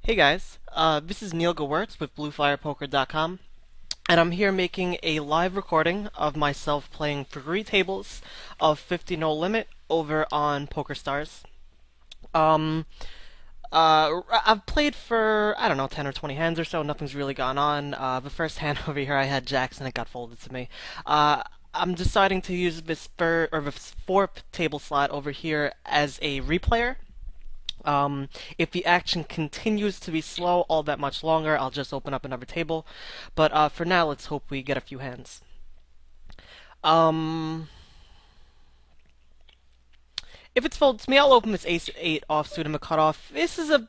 Hey guys, this is Neil Gewirtz with BluefirePoker.com, and I'm here making a live recording of myself playing 3 tables of 50 no limit over on PokerStars. Um, I've played for, I don't know, 10 or 20 hands or so, nothing's really gone on. The first hand over here I had jacks and it got folded to me. I'm deciding to use this 4th table slot over here as a replayer. If the action continues to be slow all that much longer, I'll just open up another table. But for now, let's hope we get a few hands. Um, if it's folded to me, I'll open this ace-8 offsuit in the cutoff. This is a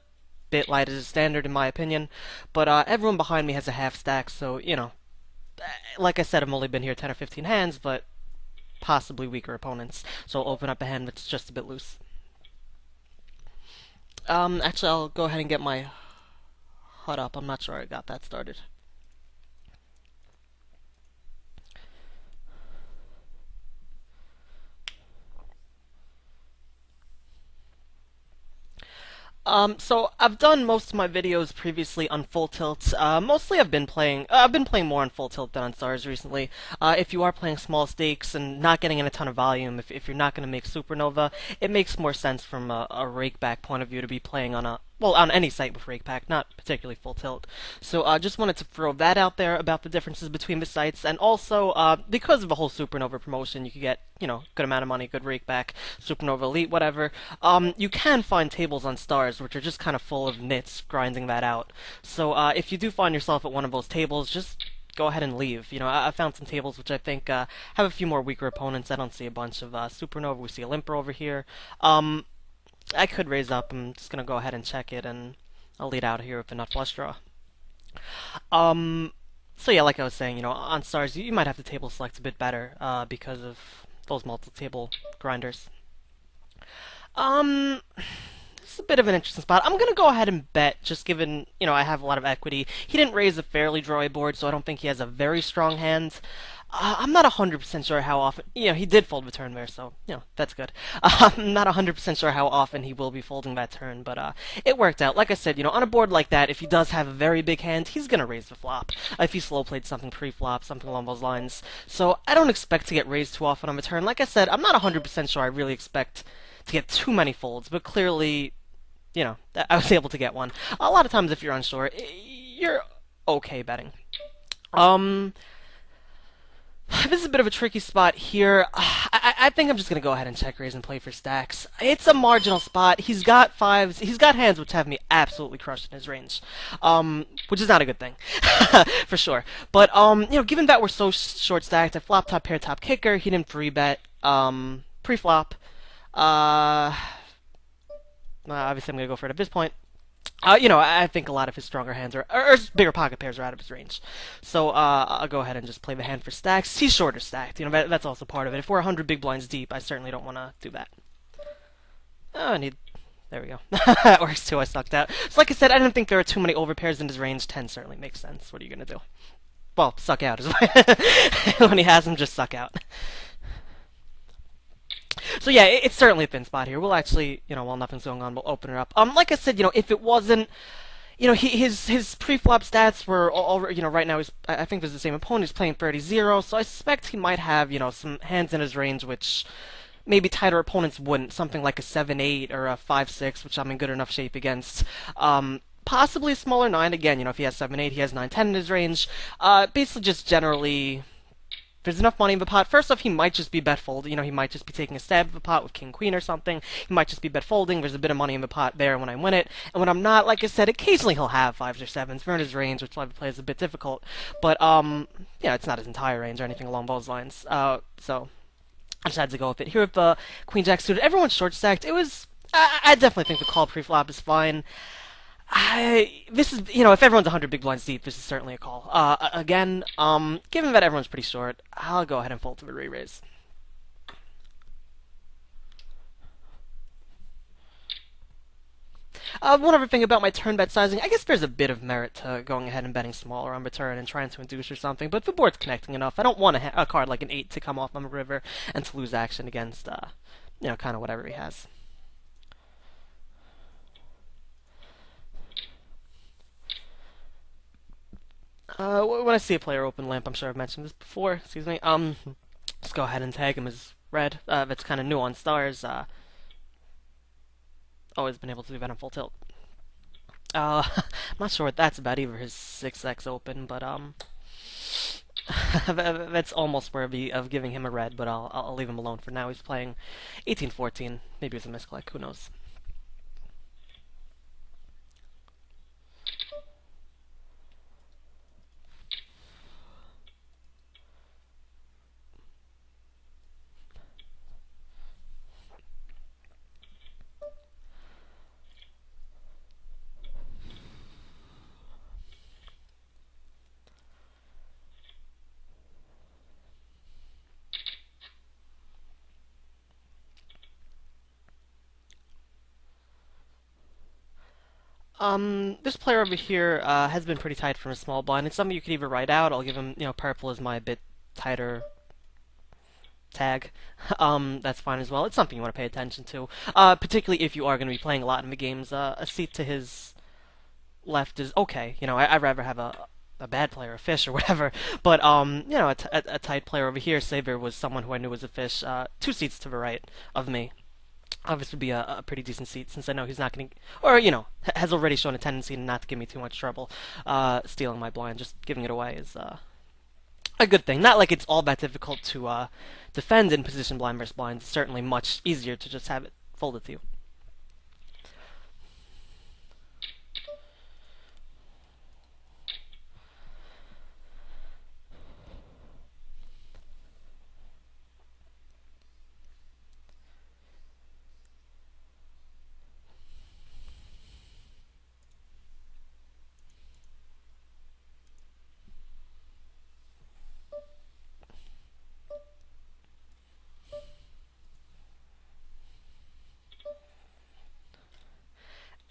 bit light as a standard in my opinion, but everyone behind me has a half stack, so, like I said, I've only been here 10 or 15 hands, but possibly weaker opponents, so I'll open up a hand that's just a bit loose. Actually, I'll go ahead and get my HUD up. I'm not sure I got that started. So I've done most of my videos previously on full tilt. Mostly I've been playing more on full tilt than on stars recently. If you are playing small stakes and not getting in a ton of volume, if you're not going to make supernova, it makes more sense from a rake back point of view to be playing on any site with rake back, not particularly full tilt. So I just wanted to throw that out there about the differences between the sites, and also because of the whole supernova promotion, you can get good amount of money, good rake back, supernova elite, whatever. You can find tables on stars which are just kind of full of nits grinding that out. So if you do find yourself at one of those tables, just go ahead and leave. I found some tables which I think have a few more weaker opponents. I don't see a bunch of supernova. We see a limper over here. I could raise up. I'm just gonna go ahead and check it, and I'll lead out here with a nut flush draw. So yeah, like I was saying, on stars you might have to table select a bit better because of those multi-table grinders. This is a bit of an interesting spot. I'm gonna go ahead and bet, just given I have a lot of equity. He didn't raise a fairly drawy board, so I don't think he has a very strong hand. I'm not 100% sure how often. He did fold the turn there, so that's good. I'm not 100% sure how often he will be folding that turn, but it worked out. Like I said, on a board like that, if he does have a very big hand, he's gonna raise the flop. If he slow played something pre-flop, something along those lines. So I don't expect to get raised too often on the turn. Like I said, I'm not 100% sure I really expect to get too many folds, but clearly, I was able to get one. A lot of times, if you're unsure, you're okay betting. This is a bit of a tricky spot here. I think I'm just going to go ahead and check raise and play for stacks. It's a marginal spot. He's got fives. He's got hands which have me absolutely crushed in his range, which is not a good thing, for sure. But, given that we're so short stacked, I flop top pair top kicker. He didn't free bet pre-flop. Obviously, I'm going to go for it at this point. I think a lot of his stronger hands or bigger pocket pairs are out of his range. So I'll go ahead and just play the hand for stacks. He's shorter stacked. That's also part of it. If we're 100 big blinds deep, I certainly don't want to do that. Oh, there we go. That works too. I sucked out. So like I said, I didn't think there were too many overpairs in his range. 10 certainly makes sense. What are you going to do? Well, suck out is when he has them, just suck out. So yeah, it's certainly a thin spot here. We'll actually, while nothing's going on, we'll open it up. Like I said, if it wasn't, his pre-flop stats were all, right now I think there's the same opponent. He's playing 30-0, so I suspect he might have, some hands in his range which maybe tighter opponents wouldn't. Something like a 7-8 or a 5-6, which I'm in good enough shape against. Possibly a smaller 9 again. If he has 7-8, he has 9-10 in his range. Basically, just generally. There's enough money in the pot. First off, he might just be bet folding. He might just be taking a stab at the pot with king queen or something. He might just be bet folding. There's a bit of money in the pot there when I win it. And when I'm not, like I said, occasionally he'll have fives or sevens. They're in his range, which live play is a bit difficult. But it's not his entire range or anything along those lines. So I just had to go with it. Here with the queen jack suited, everyone's short stacked. I definitely think the call pre-flop is fine. This is, if everyone's 100 big blinds deep, this is certainly a call. Again, given that everyone's pretty short, I'll go ahead and fold to the re-raise. One other thing about my turn bet sizing, I guess there's a bit of merit to going ahead and betting smaller on the turn and trying to induce or something, but if the board's connecting enough, I don't want a card like an 8 to come off on the river and to lose action against, kind of whatever he has. When I see a player open limp, I'm sure I've mentioned this before. Excuse me. Just go ahead and tag him as red. That's kind of new on stars. Always been able to do that on full tilt. I'm not sure what that's about either. His 6x open, but that's almost worthy of giving him a red. But I'll leave him alone for now. He's playing 18-14. Maybe it's a misclick. Who knows? This player over here has been pretty tight from a small blind. It's something you could either write out. I'll give him, purple is my bit tighter tag. That's fine as well. It's something you want to pay attention to, particularly if you are going to be playing a lot in the games. A seat to his left is okay. I'd rather have a bad player, a fish or whatever. But a tight player over here, say there was someone who I knew was a fish, 2 seats to the right of me. Obviously, would be a pretty decent seat since I know he's not going to, or has already shown a tendency not to give me too much trouble. Stealing my blind, just giving it away is a good thing. Not like it's all that difficult to defend in position blind versus blind. It's certainly much easier to just have it folded to you.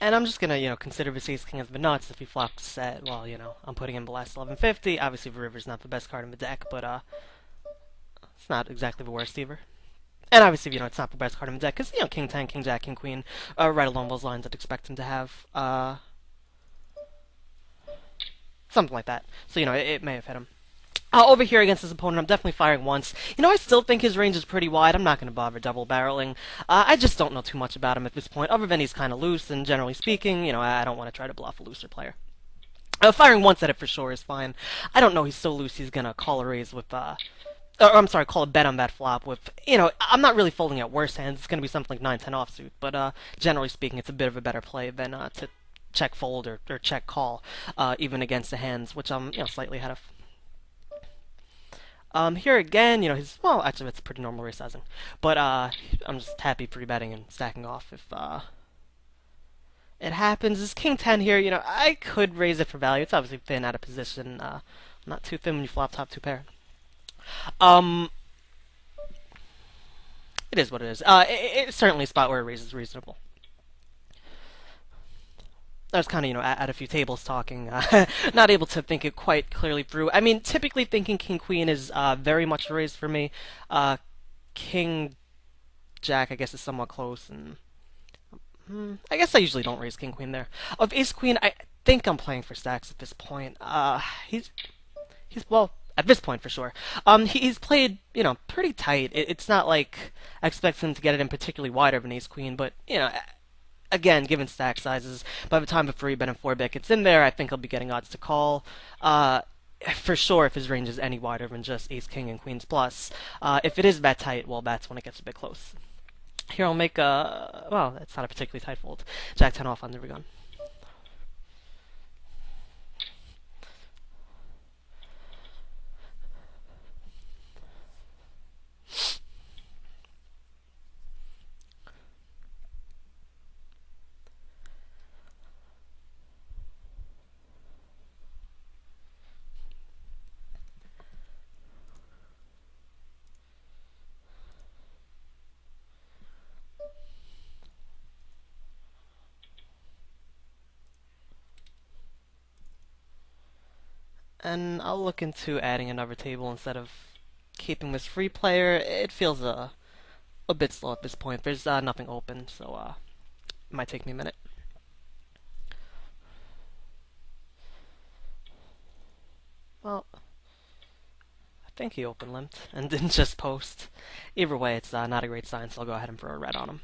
And I'm just gonna, consider this ace king as the nuts. If he flops a set, well, I'm putting in the last 1150. Obviously, the river's not the best card in the deck, but it's not exactly the worst either. And obviously, it's not the best card in the deck because king 10, king jack, king queen, right along those lines. I'd expect him to have something like that. So it may have hit him. Over here against his opponent, I'm definitely firing once. I still think his range is pretty wide. I'm not going to bother double barreling. I just don't know too much about him at this point, other than he's kind of loose, and generally speaking, I don't want to try to bluff a looser player. Firing once at it for sure is fine. I don't know he's so loose he's going to call a raise with, or I'm sorry, call a bet on that flop with, I'm not really folding out worse hands. It's going to be something like 9-10 offsuit, but generally speaking, it's a bit of a better play than to check fold or check call, even against the hands, which I'm, slightly ahead of. Here again, well, actually, that's pretty normal race sizing. But, I'm just happy pre-betting and stacking off if, it happens. This king 10 here, I could raise it for value. It's obviously thin out of position. Not too thin when you flop top 2 pair. It is what it is. It's certainly a spot where a raise is reasonable. I was kind of, at a few tables talking, not able to think it quite clearly through. I mean, typically thinking king-queen is very much raised for me. King-jack, I guess, is somewhat close, and I guess I usually don't raise king-queen there. Of ace-queen, I think I'm playing for stacks at this point. He's well, at this point for sure. He's played, pretty tight. It's not like I expect him to get it in particularly wider than ace-queen, but, again, given stack sizes, by the time the 3-bet and 4-bet gets in there, I think he'll be getting odds to call. For sure, if his range is any wider than just ace, king, and queens plus. If it is that tight, well, that's when it gets a bit close. Here I'll make a, well, that's not a particularly tight fold. Jack 10 off on the gun. And I'll look into adding another table instead of keeping this free player. It feels a bit slow at this point. There's nothing open, so it might take me a minute. think he open limped and didn't just post. Either way, it's not a great sign, so I'll go ahead and throw a red on him.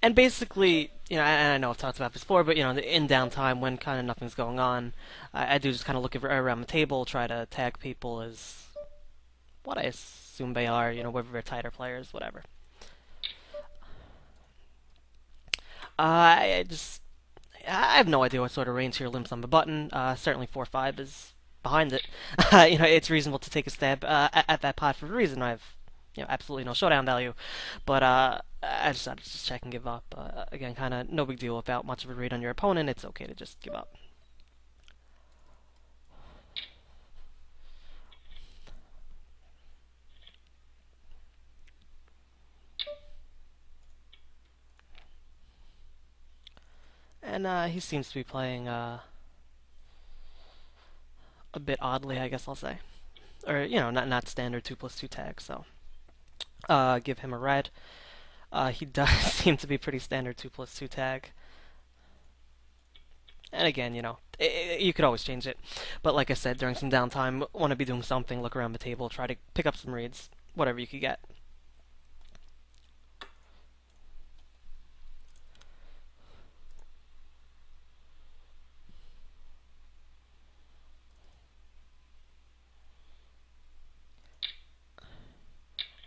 And basically, and I know I've talked about this before, but in downtime when kind of nothing's going on, I do just kind of look around the table, try to tag people as what I assume they are, whether they're tighter players, whatever. I have no idea what sort of range here limps on the button. Certainly 4-5 is behind it. It's reasonable to take a stab at that pot for the reason I have absolutely no showdown value. But I decided to just check and give up. Again, kind of no big deal without much of a read on your opponent. It's okay to just give up. And he seems to be playing a bit oddly, I guess I'll say. Or, not standard 2+2 tag, so give him a red. He does seem to be pretty standard 2+2 tag. And again, you could always change it. But like I said, during some downtime, want to be doing something, look around the table, try to pick up some reads, whatever you could get.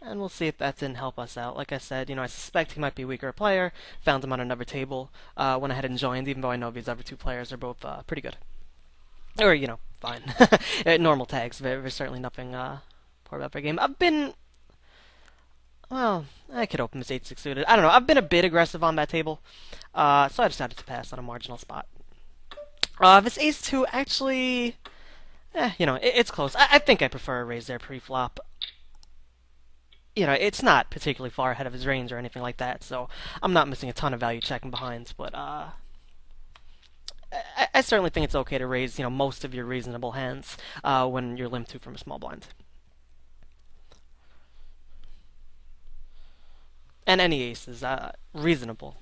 And we'll see if that didn't help us out. Like I said, I suspect he might be a weaker player. Found him on another table. Went ahead and joined, even though I know these other two players are both pretty good. Or, fine. Normal tags. There's certainly nothing poor about their game. Well, I could open this 8-6 suited. I don't know. I've been a bit aggressive on that table. So I decided to pass on a marginal spot. This ace-2 actually... it's close. I think I prefer a raise there pre-flop. It's not particularly far ahead of his range or anything like that, so I'm not missing a ton of value checking behinds, but I certainly think it's okay to raise, most of your reasonable hands when you're limp 2 from a small blind. And any ace is reasonable.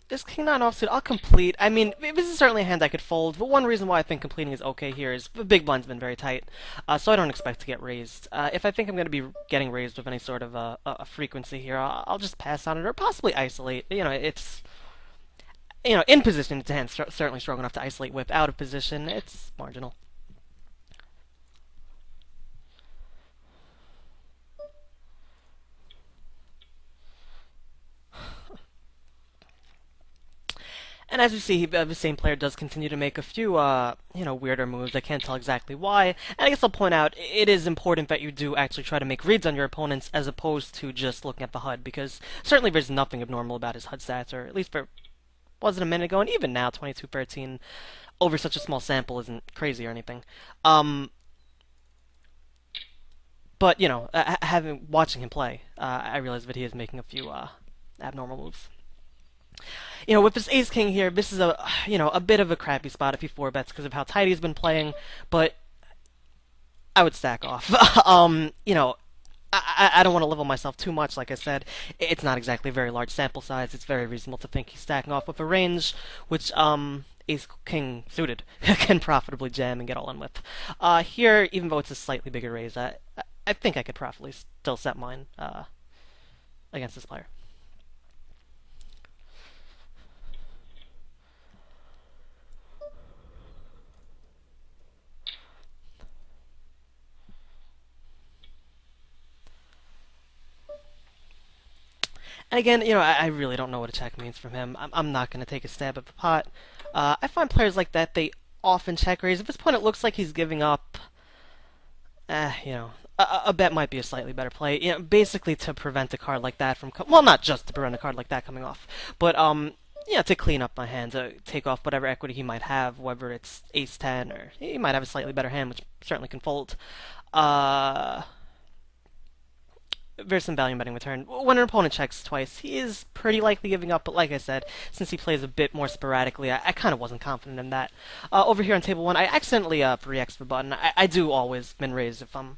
This King 9 offsuit, I'll complete. I mean, this is certainly a hand I could fold, but one reason why I think completing is okay here is the big blind's been very tight, so I don't expect to get raised. If I think I'm going to be getting raised with any sort of a frequency here, I'll just pass on it, or possibly isolate. It's... in position, it's a hand certainly strong enough to isolate with. Out of position, it's marginal. And as you see, the same player does continue to make a few, weirder moves. I can't tell exactly why. And I guess I'll point out, it is important that you do actually try to make reads on your opponents as opposed to just looking at the HUD, because certainly there's nothing abnormal about his HUD stats, or at least there wasn't a minute ago, and even now, 22-13 over such a small sample isn't crazy or anything. But, watching him play, I realize that he is making a few abnormal moves. With this ace-king here, this is a bit of a crappy spot if he 4-bets because of how tight he's been playing, but I would stack off. I don't want to level myself too much, like I said. It's not exactly a very large sample size. It's very reasonable to think he's stacking off with a range, which, ace-king suited can profitably jam and get all in with. Here, even though it's a slightly bigger raise, I think I could profitably still set mine against this player. And again, I really don't know what a check means from him. I'm not going to take a stab at the pot. I find players like that, they often check raise. At this point, it looks like he's giving up. A bet might be a slightly better play. Basically to prevent a card like that from well, not just to prevent a card like that coming off, but yeah, to clean up my hand, to take off whatever equity he might have, whether it's ace 10 or he might have a slightly better hand, which certainly can fold. Uh, there's some value in betting return. When an opponent checks twice, he is pretty likely giving up, but like I said, since he plays a bit more sporadically, I kind of wasn't confident in that. Over here on table 1, I accidentally 3x the button. I do always min raise if I'm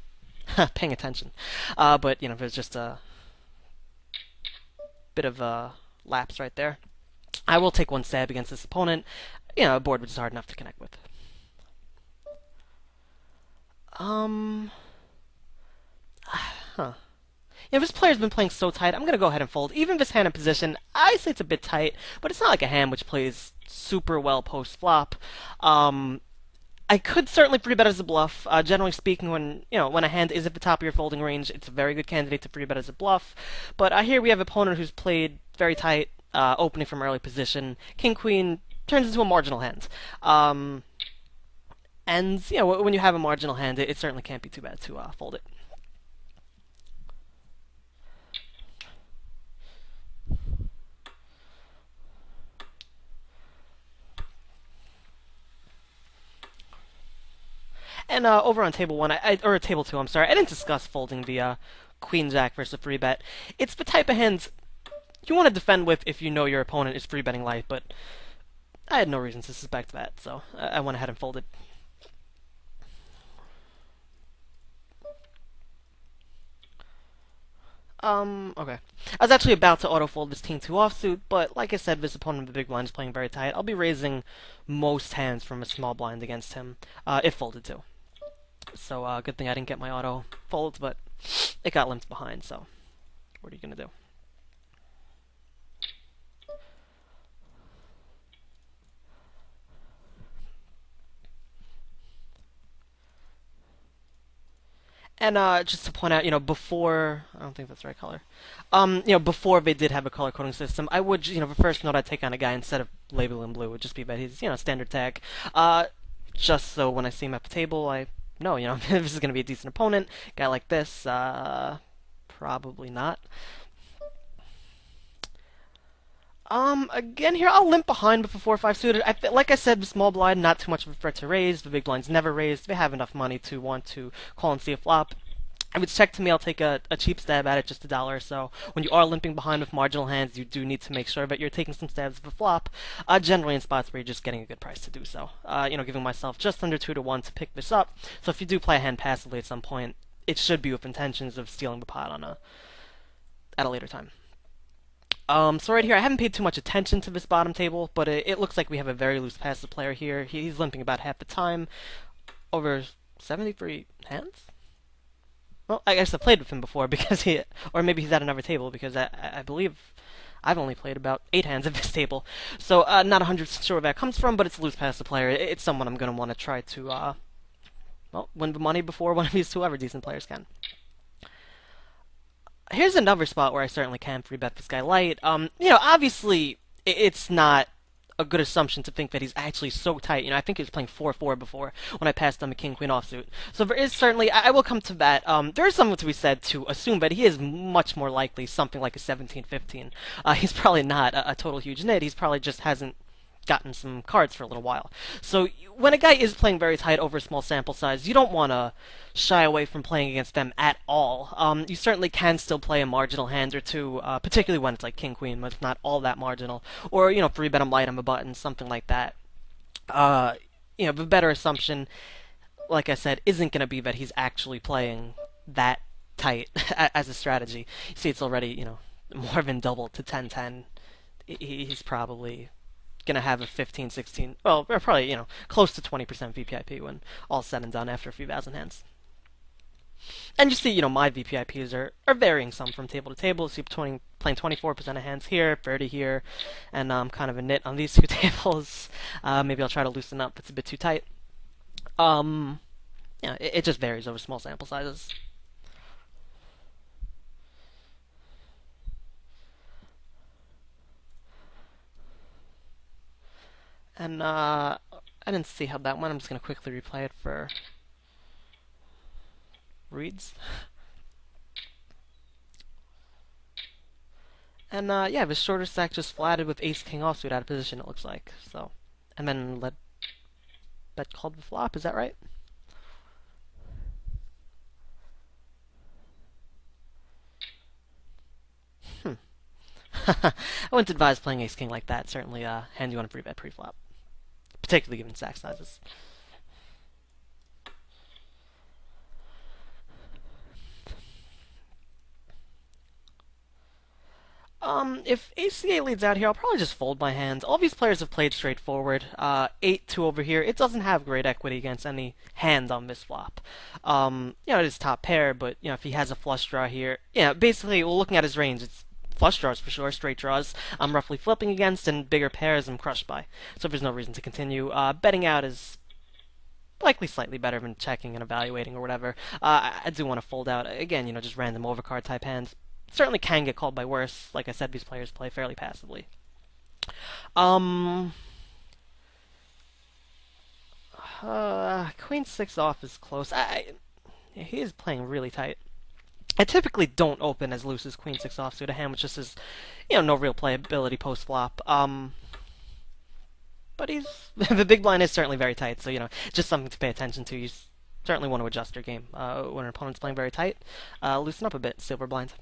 paying attention. But, you know, there's just a bit of a lapse right there. I will take one stab against this opponent. You know, a board which is hard enough to connect with. Huh. You know, this player's been playing so tight, I'm going to go ahead and fold. Even this hand in position, I say it's a bit tight, but it's not like a hand which plays super well post-flop. I could certainly pre-bet as a bluff. Generally speaking, when a hand is at the top of your folding range, it's a very good candidate to pre-bet as a bluff. But here we have an opponent who's played very tight, opening from early position. King Queen turns into a marginal hand. And you know, when you have a marginal hand, it certainly can't be too bad to fold it. And over on table 1, or table 2, I'm sorry, I didn't discuss folding the Queen Jack versus free bet. It's the type of hand you want to defend with if you know your opponent is free betting light, but I had no reason to suspect that, so I went ahead and folded. Okay. I was actually about to auto-fold this King 2 offsuit, but like I said, this opponent with the big blind is playing very tight. I'll be raising most hands from a small blind against him, if folded to. So, good thing I didn't get my auto folds, but it got limped behind, so what are you going to do? And just to point out, you know, before I don't think that's the right color. You know, before they did have a color coding system, I would, you know, the first note I'd take on a guy instead of labeling blue would just be that he's, you know, standard tag. Just so when I see him at the table, I know, you know, this is going to be a decent opponent. Guy like this, probably not. Again here, I'll limp behind with the 4-5 suited. Like I said, the small blind, not too much of a threat to raise. The big blind's never raised. They have enough money to want to call and see a flop. If it's checked to me, I'll take a cheap stab at it, just $1 or so. When you are limping behind with marginal hands, you do need to make sure that you're taking some stabs of a flop, generally in spots where you're just getting a good price to do so. You know, giving myself just under 2 to 1 to pick this up. So if you do play a hand passively at some point, it should be with intentions of stealing the pot at a later time. So right here, I haven't paid too much attention to this bottom table, but it looks like we have a very loose passive player here. He's limping about half the time, over 73 hands? Well, I guess I played with him before because or maybe he's at another table because I believe I've only played about 8 hands at this table. So, not 100% sure where that comes from, but it's a loose passive player. It's someone I'm going to want to try to, well, win the money before one of these two other decent players can. Here's another spot where I certainly can free bet this guy light. You know, obviously, it's not a good assumption to think that he's actually so tight. You know, I think he was playing 4-4 before when I passed him a king-queen offsuit. So there is certainly, I will come to that. There is something to be said to assume that he is much more likely something like a 17-15. He's probably not a total huge nit. He's probably just hasn't gotten some cards for a little while. So when a guy is playing very tight over a small sample size, you don't want to shy away from playing against them at all. You certainly can still play a marginal hand or two, particularly when it's like king queen, but it's not all that marginal. Or you know, free bet him light on the button, something like that. You know, the better assumption, like I said, isn't going to be that he's actually playing that tight as a strategy. You see, it's already, you know, more than doubled to 10-10. He's probably going to have a 15, 16, well, probably, you know, close to 20% VPIP when all's said and done after a few thousand hands. And you see, you know, my VPIPs are varying some from table to table. So you're playing 24% of hands here, 30 here, and I'm kind of a nit on these two tables. Maybe I'll try to loosen up. It's a bit too tight. Yeah, it just varies over small sample sizes. And I didn't see how that went. I'm just going to quickly replay it for reads. And yeah, his shorter stack just flatted with ace king offsuit out of position, it looks like. So, and then bet called the flop, is that right? I wouldn't advise playing ace king like that. Certainly hand you on a free bet pre-flop, particularly given stack sizes. If ACA leads out here, I'll probably just fold my hands. All these players have played straightforward. 8-2 over here. It doesn't have great equity against any hand on this flop. It is top pair, but, if he has a flush draw here, basically, looking at his range, it's flush draws for sure, straight draws I'm roughly flipping against, and bigger pairs I'm crushed by. So there's no reason to continue. Betting out is likely slightly better than checking and evaluating or whatever. I do want to fold out. Again, just random overcard type hands. Certainly can get called by worse. Like I said, these players play fairly passively. Queen 6 off is close. He is playing really tight. I typically don't open as loose as Queen 6 offsuit, a hand which just has, no real playability post flop. But the big blind is certainly very tight, so just something to pay attention to. You certainly want to adjust your game when an opponent's playing very tight. Loosen up a bit, silver blind.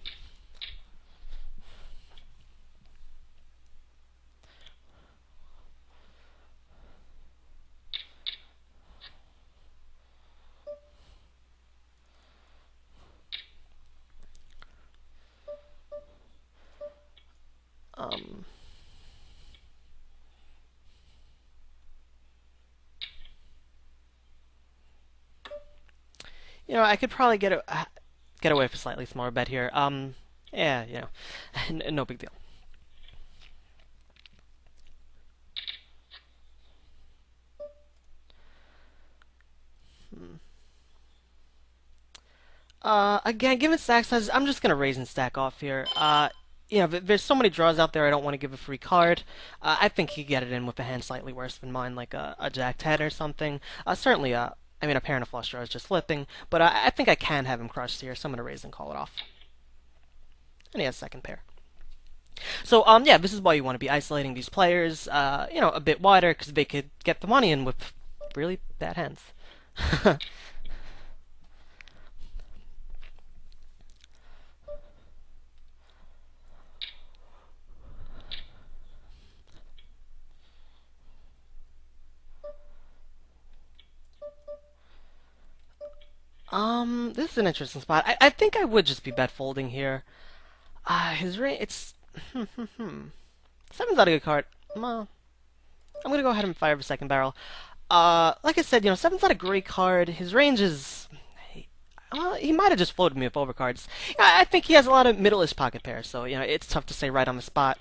I could probably get away with a slightly smaller bet here. Yeah, no big deal. Again, given stack sizes, I'm just gonna raise and stack off here. There's so many draws out there. I don't want to give a free card. I think he get it in with a hand slightly worse than mine, like a Jack 10 or something. Certainly, a pair and a flush draw is just flipping, but I think I can have him crushed here, so I'm gonna raise and call it off. And he has second pair. So, yeah, this is why you want to be isolating these players, a bit wider, because they could get the money in with really bad hands. This is an interesting spot. I think I would just be bet folding here. His range, it's... Seven's not a good card. Well, I'm gonna go ahead and fire the second barrel. Like I said, seven's not a great card. His range is... he might have just floated me with overcards. I think he has a lot of middle-ish pocket pairs, so, it's tough to say right on the spot.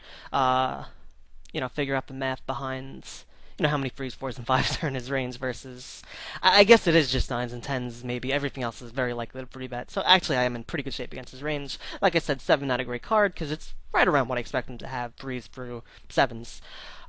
Figure out the math behind... how many threes, fours, and fives are in his range versus... I guess it is just nines and tens, maybe. Everything else is very likely to free bet. So actually, I am in pretty good shape against his range. Like I said, 7 not a great card, because it's right around what I expect him to have, threes through sevens.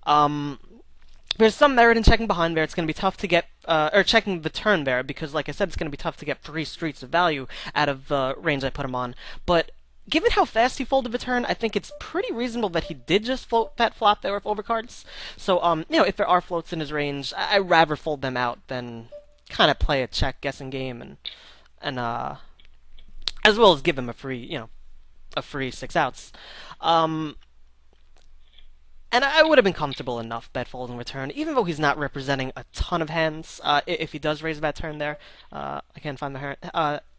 There's some merit in checking behind there. It's going to be tough to get... or checking the turn there, because like I said, it's going to be tough to get 3 streets of value out of the range I put him on. But... given how fast he folded the turn, I think it's pretty reasonable that he did just float that flop there with overcards. So, if there are floats in his range, I'd rather fold them out than kind of play a check guessing game and as well as give him a free 6 outs. And I would have been comfortable enough bet folding return, even though he's not representing a ton of hands. If he does raise that turn there, I can't find the hand.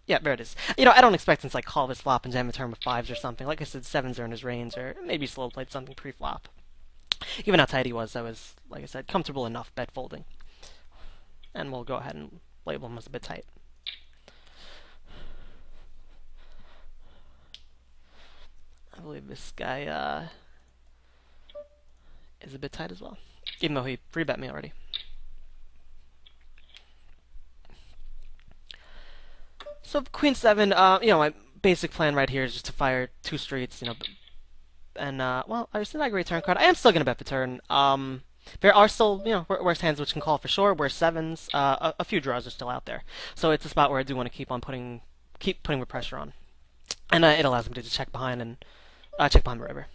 Yeah, there it is. I don't expect him to call this flop and jam a turn with 5s or something. Like I said, 7s are in his range, or maybe slow played something pre-flop. Given how tight he was, I was, like I said, comfortable enough bet folding. And we'll go ahead and label him as a bit tight. I believe this guy is a bit tight as well, even though he free-bet me already. So Queen 7, my basic plan right here is just to fire 2 streets, and well, I still not a great turn card. I am still gonna bet the turn. There are still, worse hands which can call for sure. Worse 7s. A few draws are still out there, so it's a spot where I do want to keep putting the pressure on, and it allows me to just check behind and check behind the river.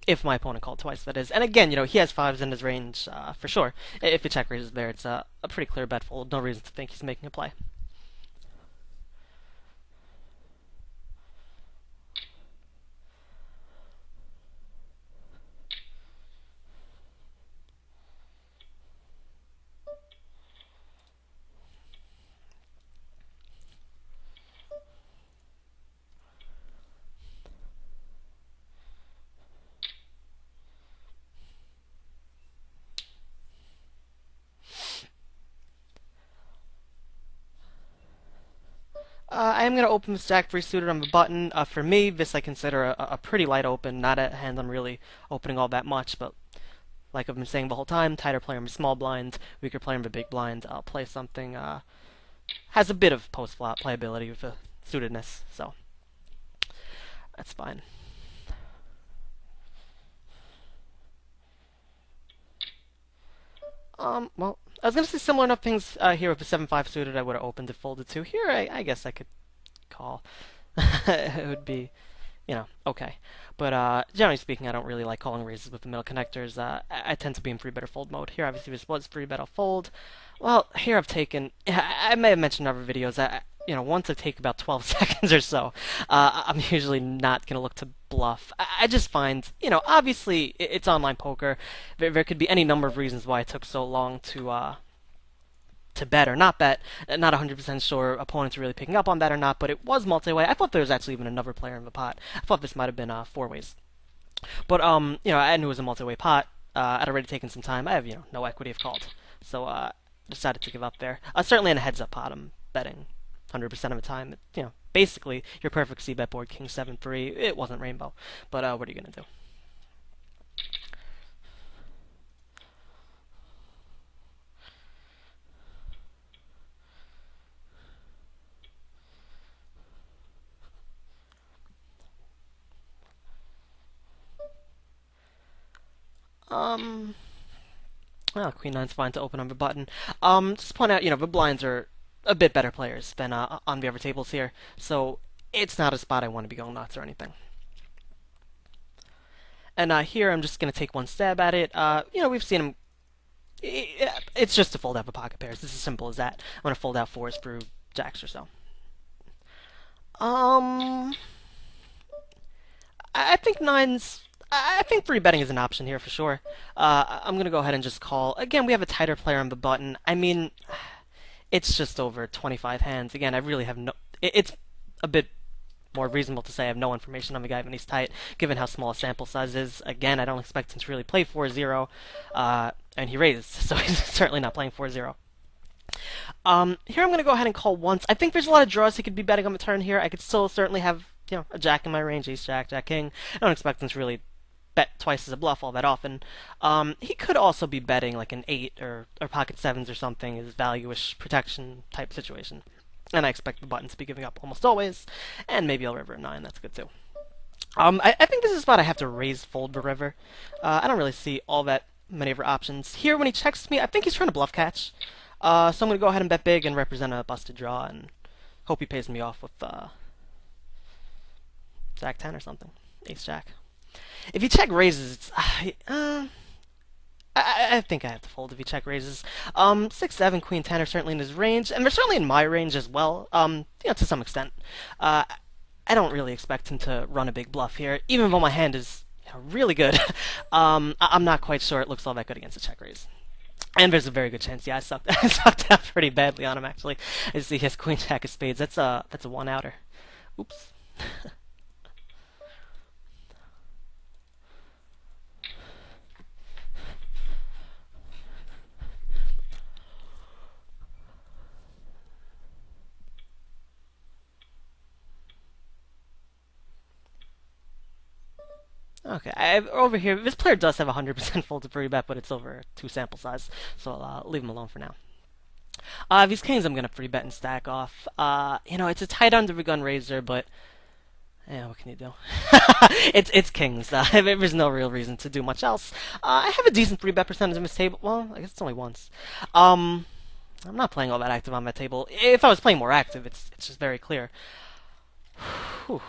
if my opponent called twice, that is. And again, he has fives in his range for sure. If he check raises there, it's a pretty clear bet fold. No reason to think he's making a play. I am going to open this jack three suited on the button. For me, this I consider a pretty light open, not a hand I'm really opening all that much, but like I've been saying the whole time, tighter player in the small blind, weaker player in the big blind. I'll play something, has a bit of post-flop playability with the suitedness, so that's fine. Well, I was going to say similar enough things here with the 7-5 suited I would have opened if folded to. Here, I guess I could call. It would be, okay. But generally speaking, I don't really like calling raises with the middle connectors. I tend to be in free bet or fold mode. Here, obviously, this was free bet, I'll fold. Well, here I've taken, I may have mentioned in other videos, once I take about 12 seconds or so, I'm usually not going to look to bluff. I just find, obviously it's online poker. There could be any number of reasons why it took so long to bet or not bet. Not 100% sure opponents are really picking up on that or not, but it was multi-way. I thought there was actually even another player in the pot. I thought this might have been four ways. But, I knew it was a multi-way pot. I'd already taken some time. I have, no equity if called. So, decided to give up there. Certainly in a heads-up pot, I'm betting 100% of the time. Basically, your perfect c-bet board, king 7-3. It wasn't rainbow. But, what are you going to do? Well, Queen 9's fine to open on the button. Just point out, the blinds are a bit better players than on the other tables here, so it's not a spot I want to be going nuts or anything. And here I'm just going to take one stab at it. We've seen him. It's just to fold out the pocket pairs. It's as simple as that. I'm going to fold out fours through jacks or so. I think nines. I think free betting is an option here for sure. I'm going to go ahead and just call. Again, we have a tighter player on the button. I mean, it's just over 25 hands. Again, I really have no... It's a bit more reasonable to say I have no information on the guy when he's tight, given how small a sample size is. Again, I don't expect him to really play 4-0, and he raised, so he's certainly not playing 4-0. Here I'm going to go ahead and call once. I think there's a lot of draws he could be betting on the turn here. I could still certainly have, a jack in my range, ace jack, jack king. I don't expect him to really bet twice as a bluff all that often. He could also be betting like an 8 or pocket 7s or something, his value-ish protection type situation. And I expect the button to be giving up almost always, and maybe I'll river a 9, that's good too. I think this is a spot I have to raise fold the river. I don't really see all that many other options. Here, when he checks me, I think he's trying to bluff catch. So I'm going to go ahead and bet big and represent a busted draw and hope he pays me off with jack 10 or something, ace jack. If you check raises, it's, I think I have to fold if you check raises. 6-7, Queen 10 are certainly in his range, and they're certainly in my range as well, to some extent. I don't really expect him to run a big bluff here, even though my hand is really good. I'm not quite sure it looks all that good against a check raise. And there's a very good chance, I sucked out pretty badly on him, actually. I see he has Queen Jack of Spades. That's a one-outer. Oops. Okay, over here, this player does have 100% fold to free bet, but it's over 2 sample size, so I'll leave him alone for now. These kings I'm going to free bet and stack off. It's a tight under the gun raiser, but yeah, what can you do? It's kings. There's no real reason to do much else. I have a decent free bet percentage on this table. Well, I guess it's only once. I'm not playing all that active on that table. If I was playing more active, it's just very clear. Whew.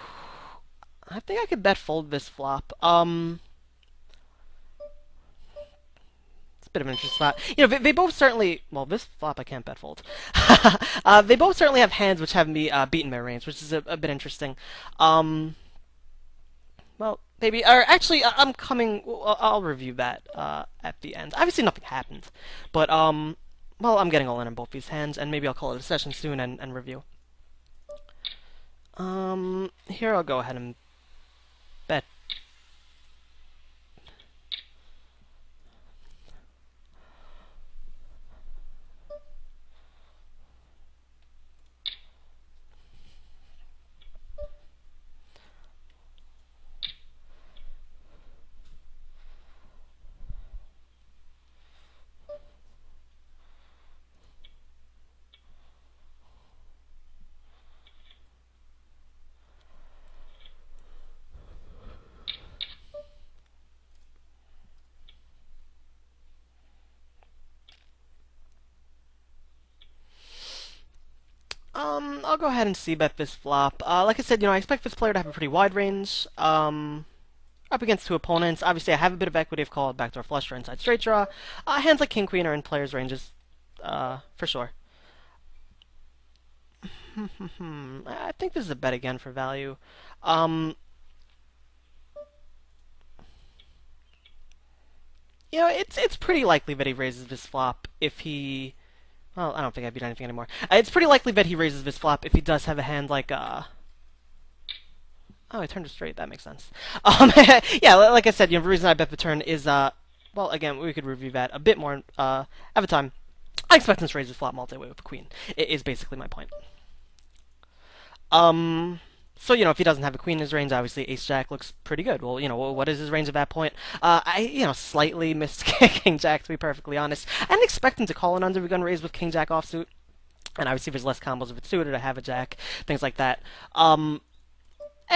I think I could bet fold this flop. bit of an interesting spot. You know, they both certainly. Well, this flop I can't bet fold. They both certainly have hands which have me beaten my range, which is a bit interesting. Well, maybe. Or actually, I'm coming. I'll review that at the end. Obviously, nothing happened, but well, I'm getting all in on both these hands, and maybe I'll call it a session soon and review. Here I'll go ahead and bet. I'll go ahead and c-bet this flop. Like I said, you know, I expect this player to have a pretty wide range. Up against two opponents. Obviously, I have a bit of equity of call, backdoor flush draw, inside straight draw. Hands like king queen are in players' ranges, for sure. I think this is a bet again for value. You know, it's pretty likely that he raises this flop if he. Well, I don't think I beat anything anymore. It's pretty likely that he raises this flop if he does have a hand like Oh, I turned it straight. That makes sense. Yeah, like I said, you know, the reason I bet the turn is well, again, we could review that a bit more at the time. I expect him to raise his flop multi-way with the queen. It is basically my point. So, you know, if he doesn't have a queen in his range, obviously ace-jack looks pretty good. Well, you know, what is his range at that point? You know, slightly missed king-jack, to be perfectly honest. I didn't expect him to call an under-the-gun raise with king-jack offsuit. And obviously there's less combos if it's suited, I have a jack, things like that. And,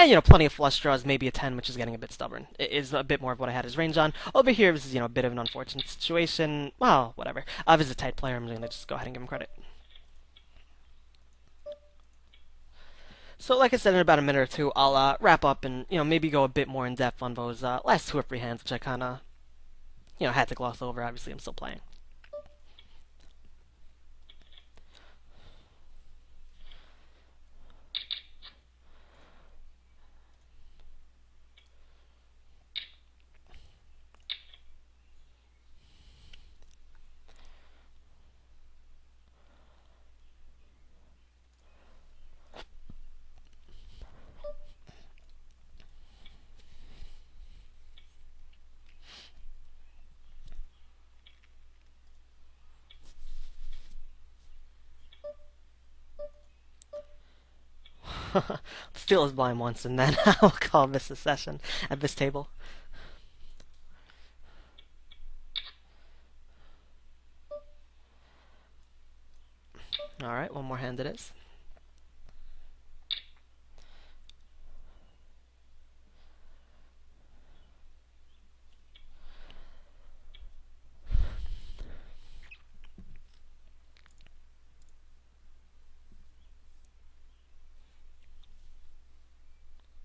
you know, plenty of flush draws, maybe a 10, which is getting a bit stubborn. It is a bit more of what I had his range on. Over here, this is, you know, a bit of an unfortunate situation. Well, whatever. This is a tight player, I'm going to just go ahead and give him credit. So, like I said, in about a minute or two, I'll wrap up and, you know, maybe go a bit more in depth on those last two or three hands, which I kind of, you know, had to gloss over. Obviously, I'm still playing. Steal his blind once, and then I'll call this a session at this table. Alright, one more hand it is.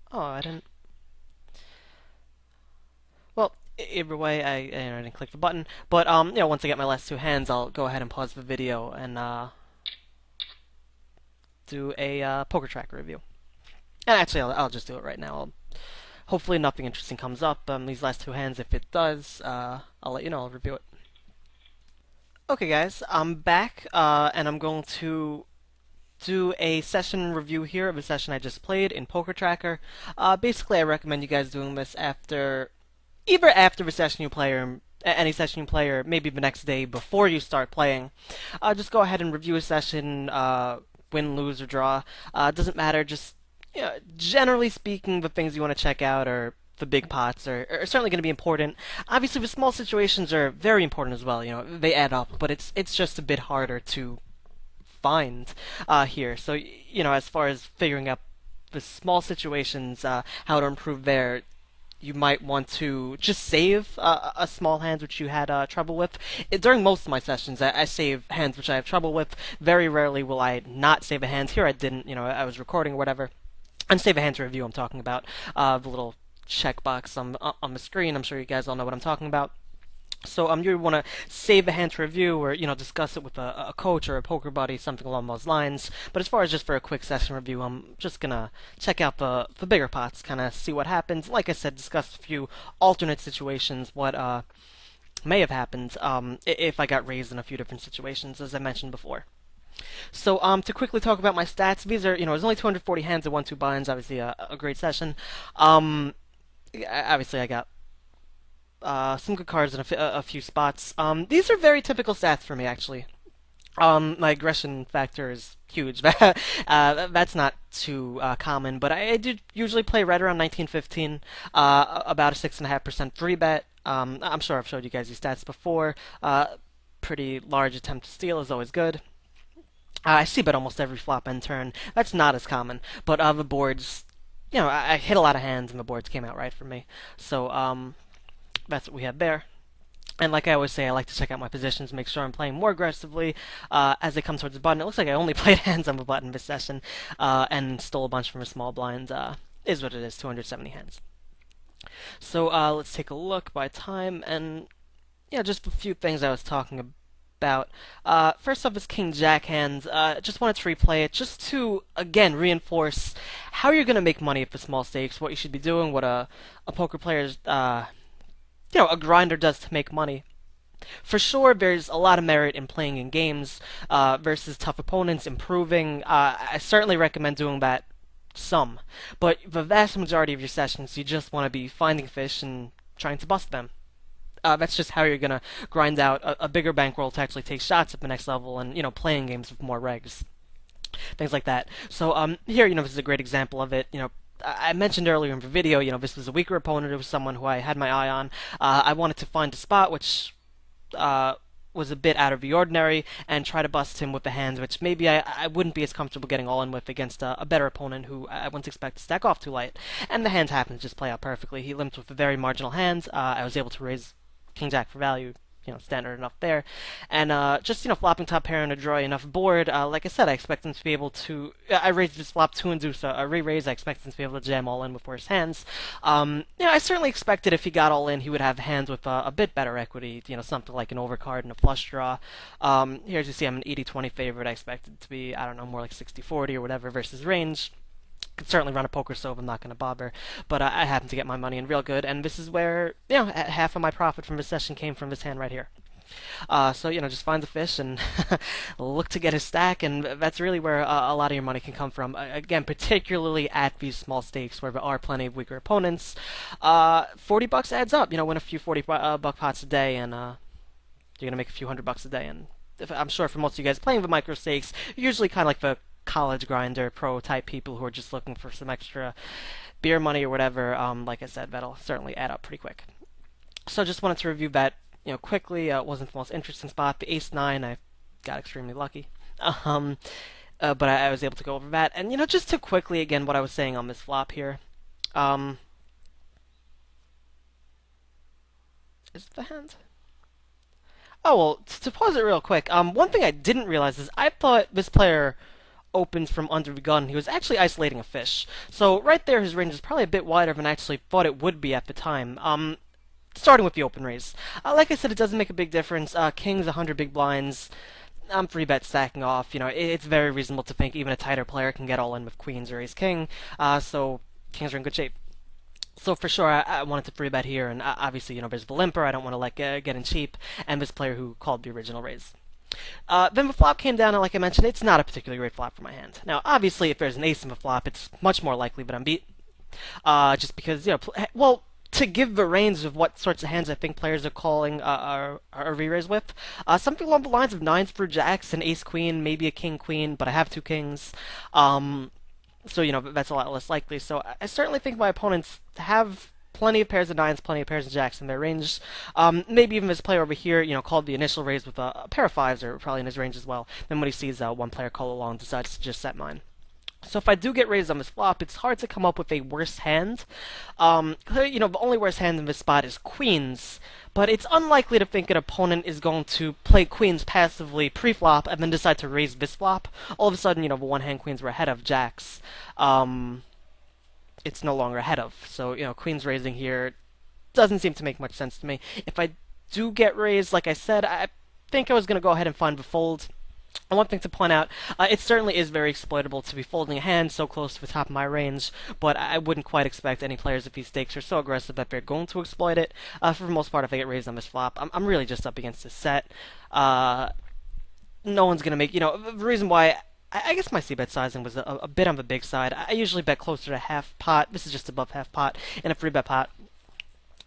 Oh, I didn't. Well, either way, I didn't click the button. But you know, once I get my last two hands, I'll go ahead and pause the video and do a poker tracker review. And actually, I'll just do it right now. Hopefully, nothing interesting comes up. These last two hands, if it does, I'll let you know. I'll review it. Okay, guys, I'm back, and I'm going to do a session review here of a session I just played in Poker Tracker. Basically, I recommend you guys doing this either after the session you play or any session you play, or maybe the next day before you start playing. Just go ahead and review a session, win, lose, or draw. Doesn't matter. Just, you know, generally speaking, the things you want to check out are the big pots are certainly going to be important. Obviously, the small situations are very important as well. You know, they add up, but it's just a bit harder to find here. So, you know, as far as figuring out the small situations, how to improve there, you might want to just save a small hand which you had trouble with. During most of my sessions, I save hands which I have trouble with. Very rarely will I not save a hand. Here I didn't, you know, I was recording or whatever. And save a hand to review, I'm talking about. The little checkbox on the screen, I'm sure you guys all know what I'm talking about. So you want to save the hand to review, or discuss it with a coach or a poker buddy, something along those lines. But as far as just for a quick session review, I'm just gonna check out the bigger pots, kind of see what happens. Like I said, discuss a few alternate situations, what may have happened if I got raised in a few different situations, as I mentioned before. So to quickly talk about my stats, these are it was only 240 hands and 1-2 binds, obviously a great session. Obviously I got some good cards in a few spots. These are very typical stats for me, actually. My aggression factor is huge. That's not too common, but I do usually play right around 1915, about a 6.5% free bet. I'm sure I've showed you guys these stats before. Pretty large attempt to steal is always good. I see bet almost every flop and turn. That's not as common, but the boards, I hit a lot of hands and the boards came out right for me. So that's what we have there. And like I always say, I like to check out my positions, make sure I'm playing more aggressively as they come towards the button. It looks like I only played hands on the button this session and stole a bunch from a small blind. Is what it is, 270 hands. So let's take a look by time, and just a few things I was talking about. First off is King Jack hand. Just wanted to replay it just to, again, reinforce how you're going to make money at the small stakes, what you should be doing, what a poker player's a grinder does to make money. For sure, there's a lot of merit in playing in games versus tough opponents, improving. I certainly recommend doing that some. But the vast majority of your sessions, you just want to be finding fish and trying to bust them. That's just how you're going to grind out a bigger bankroll to actually take shots at the next level and, playing games with more regs. Things like that. So here, this is a great example of it. I mentioned earlier in the video, this was a weaker opponent. It was someone who I had my eye on. I wanted to find a spot which was a bit out of the ordinary and try to bust him with the hands which maybe I wouldn't be as comfortable getting all in with against a better opponent who I wouldn't expect to stack off too light. And the hands happened to just play out perfectly. He limped with a very marginal hand. I was able to raise King Jack for value. Standard enough there. And just, flopping top pair on a draw enough board, like I said, I expect him to be able to, I raised this flop 2 and deuce, a re-raise, I expect him to be able to jam all in with worse hands. I certainly expected if he got all in, he would have hands with a bit better equity, something like an overcard and a flush draw. Here, as you see, I'm an 80-20 favorite. I expected it to be, I don't know, more like 60-40 or whatever versus range. Could certainly run a poker stove, I'm not going to bother, but I happen to get my money in real good, and this is where, half of my profit from this session came from this hand right here. So, just find the fish and look to get his stack, and that's really where a lot of your money can come from. Again, particularly at these small stakes where there are plenty of weaker opponents. $40 adds up, win a few 40-buck pots a day, and you're going to make a few $100 a day, and I'm sure for most of you guys playing the micro stakes, you're usually kind of like the college grinder, pro type people who are just looking for some extra beer money or whatever. Like I said, that'll certainly add up pretty quick. So just wanted to review that, quickly. It wasn't the most interesting spot. The ace-9, I got extremely lucky. But I was able to go over that. And, just to quickly, again, what I was saying on this flop here. Is it the hand? Oh, well, to pause it real quick, one thing I didn't realize is I thought this player opened from under the gun. He was actually isolating a fish. So right there, his range is probably a bit wider than I actually thought it would be at the time. Starting with the open raise. Like I said, it doesn't make a big difference. King's 100 big blinds. I'm 3-bet stacking off. It's very reasonable to think even a tighter player can get all in with queens or ace-king. So kings are in good shape. So for sure, I wanted to 3-bet here, and obviously, there's the limper. I don't want to get in cheap, and this player who called the original raise. Then the flop came down, and like I mentioned, it's not a particularly great flop for my hand. Now, obviously, if there's an ace in the flop, it's much more likely that I'm beat. Just because, well, to give the range of what sorts of hands I think players are calling are re-raise with, something along the lines of 9s through jacks, an ace-queen, maybe a king-queen, but I have 2 kings. So, that's a lot less likely. So I certainly think my opponents have plenty of pairs of 9s, plenty of pairs of jacks in their range. Maybe even this player over here, called the initial raise with a pair of 5s are probably in his range as well. Then when he sees one player call along, decides to just set mine. So if I do get raised on this flop, it's hard to come up with a worse hand. The only worse hand in this spot is queens, but it's unlikely to think an opponent is going to play queens passively pre-flop and then decide to raise this flop. All of a sudden, the one-hand queens were ahead of jacks. It's no longer ahead of. So, queens raising here doesn't seem to make much sense to me. If I do get raised, like I said, I think I was going to go ahead and find the fold. And one thing to point out, it certainly is very exploitable to be folding a hand so close to the top of my range, but I wouldn't quite expect any players if these stakes are so aggressive that they're going to exploit it. For the most part, if I get raised on this flop, I'm really just up against this set. No one's going to make, the reason why, I guess my c-bet sizing was a bit on the big side. I usually bet closer to half pot. This is just above half pot in a free bet pot.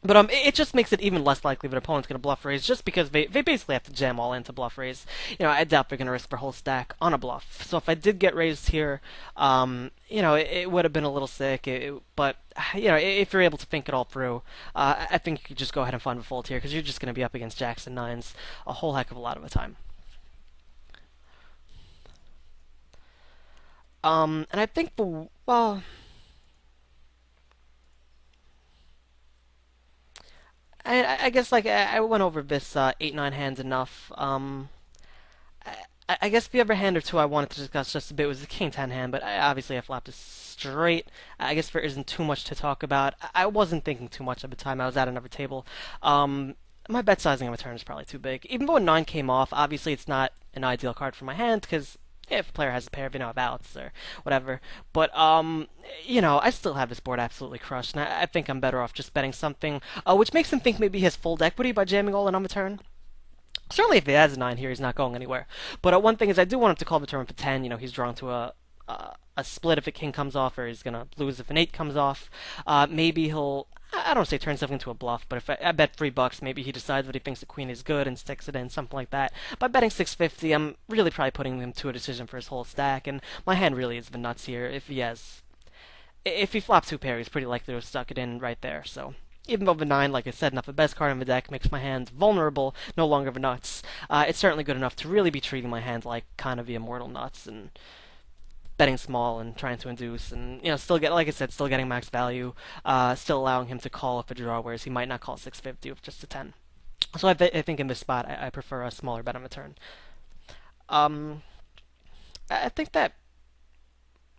But it just makes it even less likely that opponent's going to bluff raise, just because they basically have to jam all into bluff raise. I doubt they're going to risk their whole stack on a bluff. So if I did get raised here, it would have been a little sick. But if you're able to think it all through, I think you could just go ahead and find a fold here, because you're just going to be up against jacks and nines a whole heck of a lot of the time. And I think I guess I went over this 8-9 hands enough. I guess the other hand or two I wanted to discuss just a bit was the King 10 hand, but obviously I flopped it straight. I guess there isn't too much to talk about. I wasn't thinking too much at the time. I was at another table. My bet sizing on the turn is probably too big. Even though a 9 came off, obviously it's not an ideal card for my hand, because if a player has a pair of, outs or whatever. But, I still have this board absolutely crushed, and I think I'm better off just betting something, which makes him think maybe he has fold equity by jamming all in on the turn. Certainly if he has a 9 here, he's not going anywhere. But one thing is, I do want him to call the turn with a 10. He's drawn to a split if a king comes off, or he's going to lose if an 8 comes off. Maybe he'll, I don't say turn something into a bluff, but if I bet $3, maybe he decides that he thinks the queen is good and sticks it in, something like that. By betting 650, I'm really probably putting him to a decision for his whole stack, and my hand really is the nuts here. If he flops 2 pair, he's pretty likely to have stuck it in right there, so. Even though the 9, like I said, not the best card in the deck, makes my hand vulnerable, no longer the nuts, it's certainly good enough to really be treating my hand like kind of the immortal nuts, and betting small and trying to induce, and still like I said, still getting max value, still allowing him to call if a draw, whereas he might not call 650 with just a 10. So I think in this spot, I prefer a smaller bet on the turn. I think that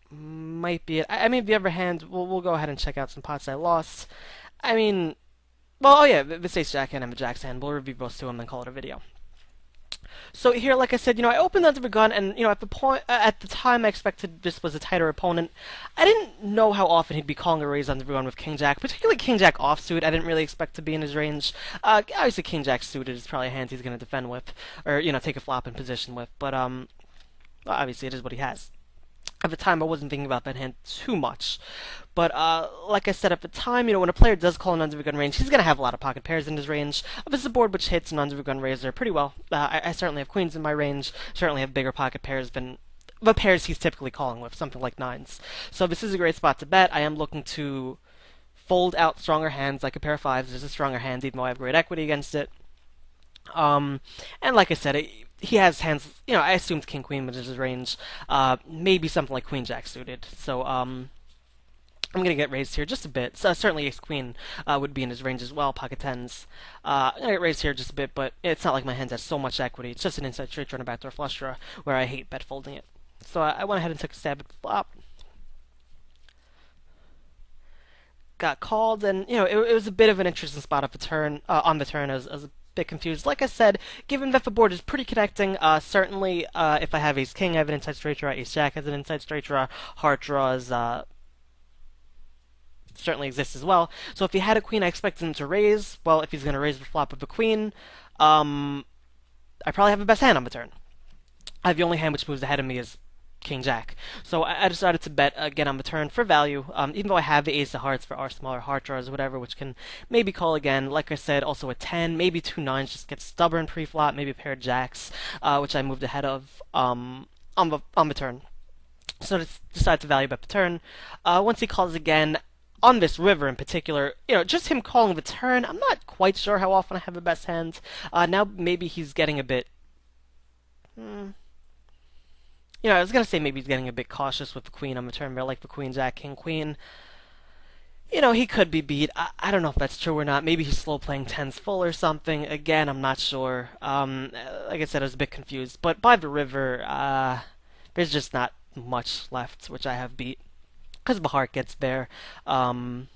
might be it. I mean, the other hand, we'll go ahead and check out some pots I lost. I mean, well, oh yeah, this ace jack hand and the jack's hand. We'll review those two and then call it a video. So here, like I said, I opened under the gun, and at the time I expected this was a tighter opponent. I didn't know how often he'd be calling a raise under the gun with King Jack, particularly King Jack offsuit. I didn't really expect to be in his range. Obviously, King Jack suited is probably a hand he's going to defend with, or take a flop in position with. But well, obviously, it is what he has. At the time, I wasn't thinking about that hand too much. But, like I said, at the time, when a player does call an under-the-gun range, he's going to have a lot of pocket pairs in his range. This is a board which hits an under-the-gun raiser pretty well. I certainly have queens in my range, certainly have bigger pocket pairs than the pairs he's typically calling with, something like 9s. So this is a great spot to bet. I am looking to fold out stronger hands, like a pair of 5s. There's a stronger hand, even though I have great equity against it. And like I said, he has hands, I assumed King Queen was his range, maybe something like Queen Jack suited. So, I'm going to get raised here just a bit. So, certainly Ace Queen would be in his range as well, pocket 10s. I'm going to get raised here just a bit, but it's not like my hand has so much equity. It's just an inside straight draw and a backdoor flush draw, where I hate bet folding it. So, I went ahead and took a stab at the flop. Got called, and, it was a bit of an interesting spot of the turn, on the turn. I was a bit confused. Like I said, given that the board is pretty connecting, certainly if I have Ace King, I have an inside straight draw. Ace Jack has an inside straight draw. Heart draws certainly exists as well. So if he had a queen, I expected him to raise. Well, if he's going to raise the flop with a queen, I probably have the best hand on the turn. The only hand which moves ahead of me is King Jack. So I decided to bet again on the turn for value, even though I have the Ace of Hearts for our smaller heart draws or whatever, which can maybe call again. Like I said, also a 10, maybe 2 9s just get stubborn pre-flop, maybe a pair of jacks, which I moved ahead of on the turn. So I decided to value bet the turn. Once he calls again, on this river in particular, just him calling the turn, I'm not quite sure how often I have the best hand. Now maybe he's getting a bit... I was going to say maybe he's getting a bit cautious with the queen on the turn, but like the queen, jack, king, queen. He could be beat. I don't know if that's true or not. Maybe he's slow playing 10s full or something. Again, I'm not sure. Like I said, I was a bit confused. But by the river, there's just not much left, which I have beat. Because the heart gets there. I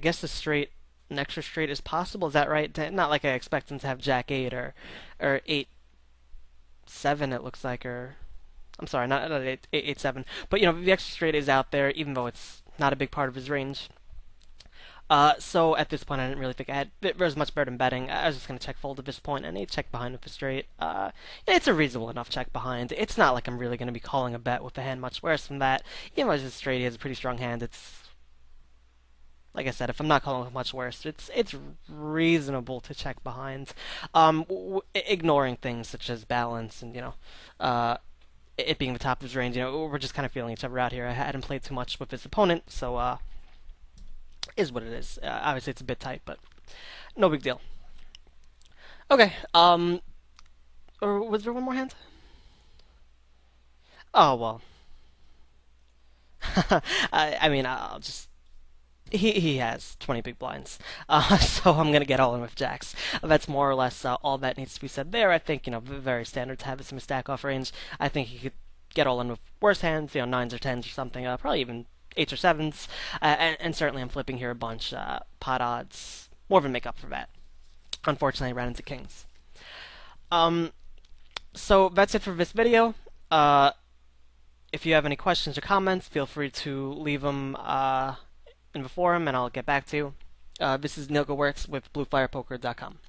guess the straight an extra straight is possible. Is that right? Not like I expect him to have Jack 8 or 8 7. It looks like, or I'm sorry, not 8 7. But the extra straight is out there, even though it's not a big part of his range. So at this point, I didn't really think I had as much better than betting. I was just going to check fold at this point, and he check behind with a straight. It's a reasonable enough check behind. It's not like I'm really going to be calling a bet with a hand much worse than that. Even though it's a straight, he has a pretty strong hand. It's like I said, if I'm not calling with much worse, it's reasonable to check behind, ignoring things such as balance and it being the top of his range. We're just kind of feeling each other out here. I hadn't played too much with his opponent, so is what it is. Obviously, it's a bit tight, but no big deal. Okay. Or was there one more hand? Oh well. I mean, I'll just. He has 20 big blinds, so I'm gonna get all in with jacks. That's more or less all that needs to be said there. I think very standard to have this in a stack off range. I think he could get all in with worse hands, nines or tens or something, probably even eights or sevens, and certainly I'm flipping here a bunch. Pot odds more than make up for that. Unfortunately, I ran into kings. So that's it for this video. If you have any questions or comments, feel free to leave them in the forum, and I'll get back to you. This is Gewirtz with BluefirePoker.com.